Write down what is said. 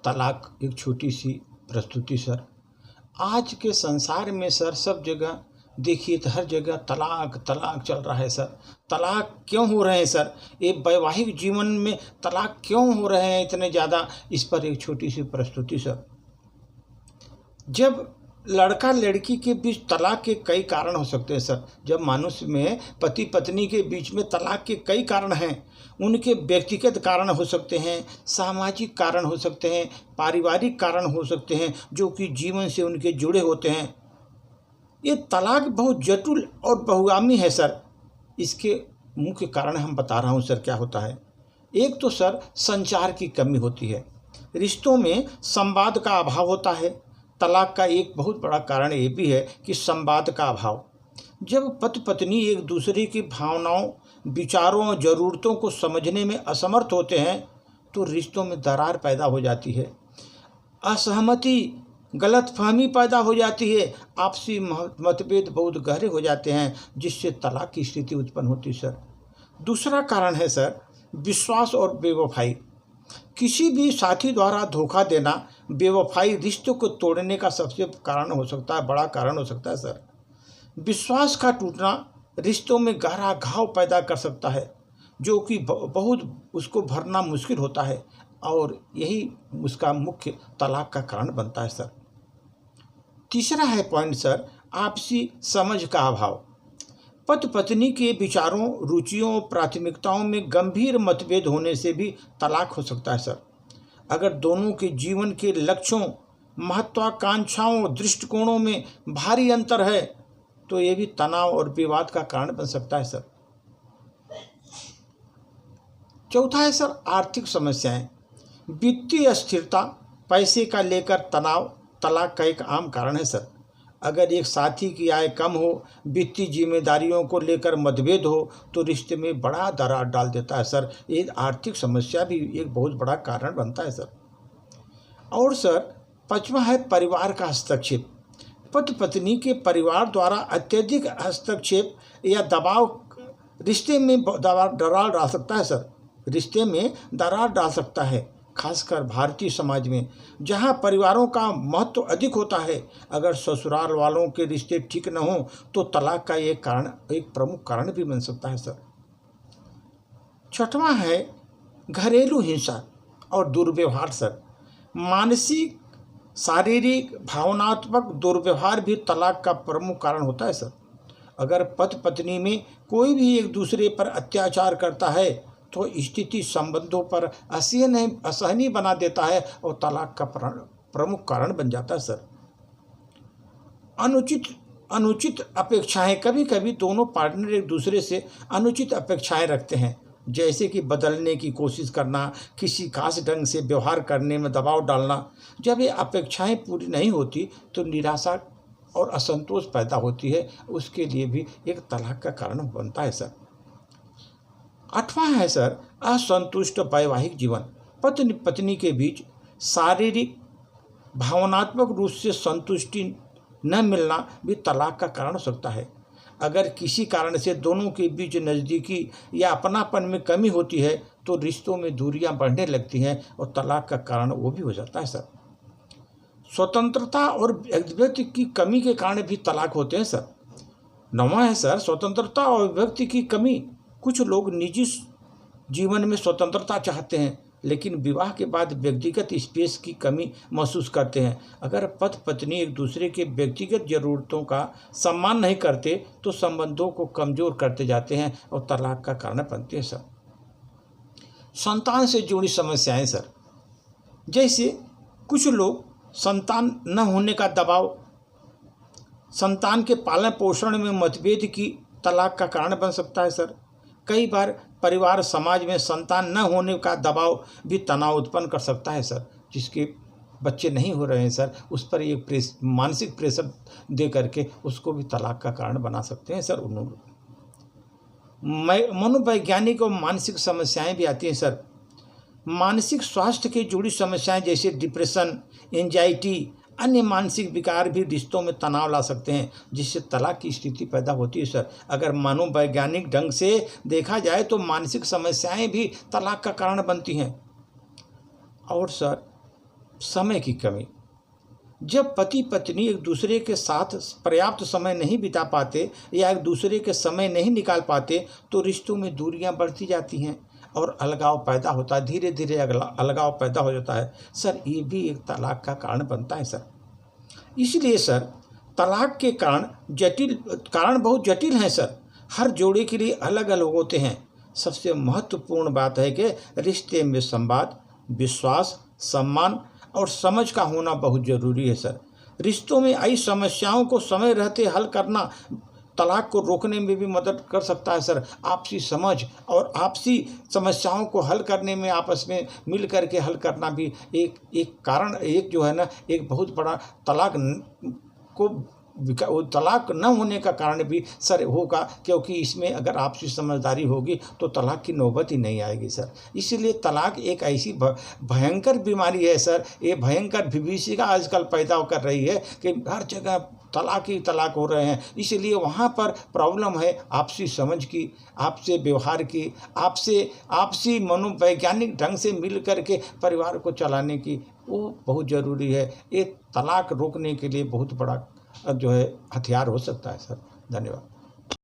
तलाक एक छोटी सी प्रस्तुति सर। आज के संसार में सर सब जगह देखिए तो हर जगह तलाक तलाक चल रहा है सर। तलाक क्यों हो रहे हैं सर? ये वैवाहिक जीवन में तलाक क्यों हो रहे हैं इतने ज़्यादा? इस पर एक छोटी सी प्रस्तुति सर। जब लड़का लड़की के बीच तलाक के कई कारण हो सकते हैं सर। जब मनुष्य में पति पत्नी के बीच में तलाक के कई कारण हैं। उनके व्यक्तिगत कारण हो सकते हैं, सामाजिक कारण हो सकते हैं, पारिवारिक कारण हो सकते हैं, जो कि जीवन से उनके जुड़े होते हैं। ये तलाक बहुत जटिल और बहुगामी है सर। इसके मुख्य कारण हम बता रहा हूँ सर क्या होता है। एक तो सर संचार की कमी होती है, रिश्तों में संवाद का अभाव होता है। तलाक का एक बहुत बड़ा कारण ये भी है कि संवाद का अभाव। जब पति पत्नी एक दूसरे की भावनाओं, विचारों और ज़रूरतों को समझने में असमर्थ होते हैं तो रिश्तों में दरार पैदा हो जाती है, असहमति, गलतफहमी पैदा हो जाती है, आपसी मतभेद बहुत गहरे हो जाते हैं, जिससे तलाक की स्थिति उत्पन्न होती है सर। दूसरा कारण है सर विश्वास और बेवफाई। किसी भी साथी द्वारा धोखा देना, बेवफाई रिश्तों को तोड़ने का सबसे कारण हो सकता है, बड़ा कारण हो सकता है सर। विश्वास का टूटना रिश्तों में गहरा घाव पैदा कर सकता है, जो कि बहुत उसको भरना मुश्किल होता है, और यही उसका मुख्य तलाक का कारण बनता है सर। तीसरा है पॉइंट सर आपसी समझ का अभाव। पति पत्नी के विचारों, रुचियों, प्राथमिकताओं में गंभीर मतभेद होने से भी तलाक हो सकता है सर। अगर दोनों के जीवन के लक्ष्यों, महत्वाकांक्षाओं, दृष्टिकोणों में भारी अंतर है तो ये भी तनाव और विवाद का कारण बन सकता है सर। चौथा है सर आर्थिक समस्याएं। वित्तीय अस्थिरता, पैसे का लेकर तनाव तलाक का एक आम कारण है सर। अगर एक साथी की आय कम हो, वित्तीय जिम्मेदारियों को लेकर मतभेद हो तो रिश्ते में बड़ा दरार डाल देता है सर। ये आर्थिक समस्या भी एक बहुत बड़ा कारण बनता है सर। और सर पांचवा है परिवार का हस्तक्षेप। पति पत्नी के परिवार द्वारा अत्यधिक हस्तक्षेप या दबाव रिश्ते में दरार डाल सकता है सर। रिश्ते में दरार डाल सकता है, खासकर भारतीय समाज में जहां परिवारों का महत्व अधिक होता है। अगर ससुराल वालों के रिश्ते ठीक न हो तो तलाक का एक प्रमुख कारण भी बन सकता है सर। छठवां है घरेलू हिंसा और दुर्व्यवहार सर। मानसिक, शारीरिक, भावनात्मक दुर्व्यवहार भी तलाक का प्रमुख कारण होता है सर। अगर पति पत्नी में कोई भी एक दूसरे पर अत्याचार करता है तो स्थिति संबंधों पर असहनीय बना देता है और तलाक का प्रमुख कारण बन जाता है सर। अनुचित अपेक्षाएं। कभी कभी दोनों पार्टनर एक दूसरे से अनुचित अपेक्षाएं रखते हैं, जैसे कि बदलने की कोशिश करना, किसी खास ढंग से व्यवहार करने में दबाव डालना। जब ये अपेक्षाएं पूरी नहीं होती तो निराशा और असंतोष पैदा होती है, उसके लिए भी एक तलाक का कारण बनता है सर। आठवां है सर असंतुष्ट वैवाहिक जीवन। पति पत्नी के बीच शारीरिक, भावनात्मक रूप से संतुष्टि न मिलना भी तलाक का कारण हो सकता है। अगर किसी कारण से दोनों के बीच नज़दीकी या अपनापन में कमी होती है तो रिश्तों में दूरियां बढ़ने लगती हैं और तलाक का कारण वो भी हो जाता है सर। स्वतंत्रता और व्यक्ति की कमी के कारण भी तलाक होते हैं सर। नौवां है सर स्वतंत्रता और व्यक्ति की कमी। कुछ लोग निजी जीवन में स्वतंत्रता चाहते हैं लेकिन विवाह के बाद व्यक्तिगत स्पेस की कमी महसूस करते हैं। अगर पति पत्नी एक दूसरे के व्यक्तिगत जरूरतों का सम्मान नहीं करते तो संबंधों को कमजोर करते जाते हैं और तलाक का कारण बनते हैं सर। संतान से जुड़ी समस्याएं सर, जैसे कुछ लोग संतान न होने का दबाव, संतान के पालन पोषण में मतभेद की तलाक का कारण बन सकता है सर। कई बार परिवार समाज में संतान न होने का दबाव भी तनाव उत्पन्न कर सकता है सर। जिसके बच्चे नहीं हो रहे हैं सर, उस पर एक मानसिक प्रेशर दे करके उसको भी तलाक का कारण बना सकते हैं सर। मनोवैज्ञानिक और मानसिक समस्याएं भी आती हैं सर। मानसिक स्वास्थ्य की जुड़ी समस्याएं जैसे डिप्रेशन, एंजाइटी, अन्य मानसिक विकार भी रिश्तों में तनाव ला सकते हैं, जिससे तलाक की स्थिति पैदा होती है सर। अगर मनोवैज्ञानिक ढंग से देखा जाए तो मानसिक समस्याएं भी तलाक का कारण बनती हैं। और सर समय की कमी। जब पति पत्नी एक दूसरे के साथ पर्याप्त समय नहीं बिता पाते या एक दूसरे के समय नहीं निकाल पाते तो रिश्तों में दूरियां बढ़ती जाती हैं और अलगाव पैदा होता है, धीरे धीरे अलगाव पैदा हो जाता है। सर ये भी एक तलाक का कारण बनता है सर। इसलिए सर तलाक के कारण बहुत जटिल हैं सर। हर जोड़े के लिए अलग अलग होते हैं। सबसे महत्वपूर्ण बात है कि रिश्ते में संवाद, विश्वास, सम्मान और समझ का होना बहुत ज़रूरी है सर। रिश्तों में आई समस्याओं को समय रहते हल करना तलाक को रोकने में भी मदद कर सकता है सर। आपसी समझ और आपसी समस्याओं को हल करने में आपस में मिल करके हल करना भी एक कारण, एक जो है ना, एक बहुत बड़ा तलाक न होने का कारण भी सर होगा, क्योंकि इसमें अगर आपसी समझदारी होगी तो तलाक की नौबत ही नहीं आएगी सर। इसीलिए तलाक एक ऐसी भयंकर बीमारी है सर, ये भयंकर विभीषिका आजकल पैदा कर रही है कि हर जगह तलाक ही तलाक हो रहे हैं। इसलिए वहाँ पर प्रॉब्लम है आपसी समझ की, आपसे व्यवहार की, आपसी मनोवैज्ञानिक ढंग से मिल करके परिवार को चलाने की, वो बहुत ज़रूरी है। ये तलाक रोकने के लिए बहुत बड़ा जो है हथियार हो सकता है सर। धन्यवाद।